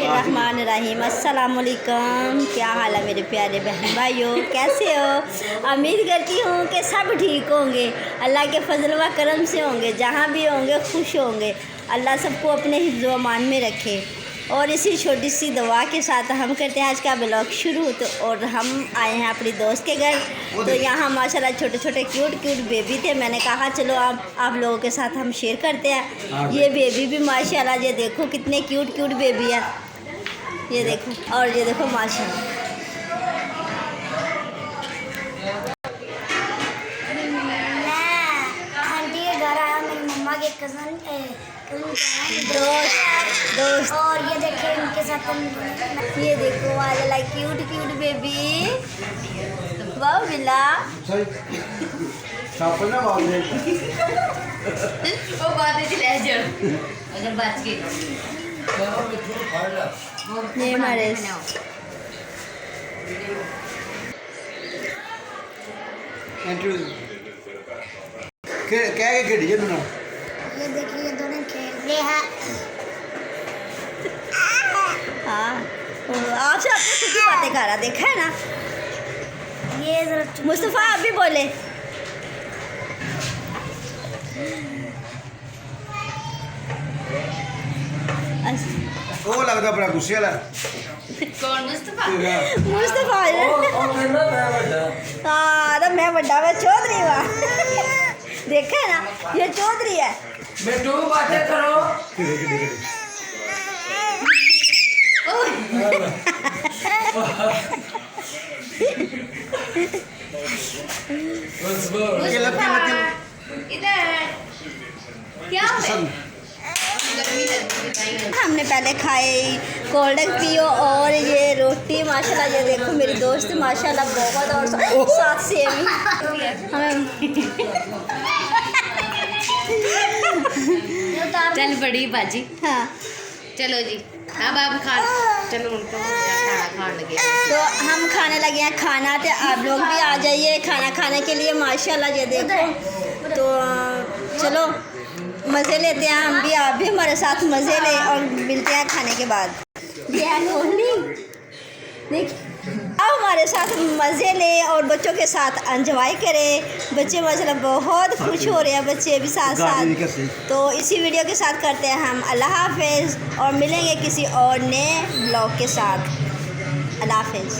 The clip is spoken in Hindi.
बिस्मिल्लाहिर्रहमानिर्रहीम। अस्सलाम वालेकुम। क्या हाल है मेरे प्यारे बहन भाइयों, कैसे हो? उम्मीद करती हूँ कि सब ठीक होंगे, अल्लाह के फजल व करम से होंगे, जहाँ भी होंगे खुश होंगे। अल्लाह सबको अपने हिफ्ज़ व अमान में रखे। और इसी छोटी सी दुआ के साथ हम करते हैं आज का ब्लॉग शुरू। तो और हम आए हैं अपनी दोस्त के घर। तो यहाँ माशाल्लाह छोटे छोटे क्यूट बेबी थे। मैंने कहा चलो आप लोगों के साथ हम शेयर करते हैं। ये बेबी भी माशाल्लाह, ये देखो कितने क्यूट बेबी है, ये देखो। और ये देखो माशाल्लाह, दोस्त और ये देखिए इनके साथ ये देखो वाला क्यूट बेबी। वाह मिला वो बात चले जा अगर बच गई ये हमारे क्या खेल ये देखिए दोनों खेल रहे हैं। हाँ आपसे आपको सीधी बातें कर रहा, देखा है ना। ये जरा मुस्तफ़ा आप भी बोले। वो लगता बड़ा गुस्से वाला। कौन मुस्तफा? मुस्तफ़ा हाँ तो मैं बड़ा मैं चौधरी हुआ देखा है ना, ये चौधरी है। बेटू बातें करो। इधर क्या हमने पहले खाए कोल्ड ड्रिंक पियो और ये रोटी। माशाल्लाह ये देखो मेरी दोस्त माशाल्लाह बहुत, और साथ सेम हमें चल बड़ी बाजी। हाँ चलो जी अब आप खा चलो उनको खाना खाने लगे। तो हम खाने लगे हैं खाना। तो आप लोग भी आ जाइए खाना खाने के लिए। माशाल्लाह ये देखो। तो चलो मज़े लेते हैं हम भी, आप भी हमारे साथ मज़े लें और मिलते हैं खाने के बाद। देखिए अब हमारे साथ मज़े लें और बच्चों के साथ एंजॉय करें। बच्चे माशाल्लाह बहुत खुश हो रहे हैं, बच्चे भी साथ साथ। तो इसी वीडियो के साथ करते हैं हम अल्लाह हाफ़िज़ और मिलेंगे किसी और नए ब्लॉग के साथ। अल्लाह हाफ़िज़।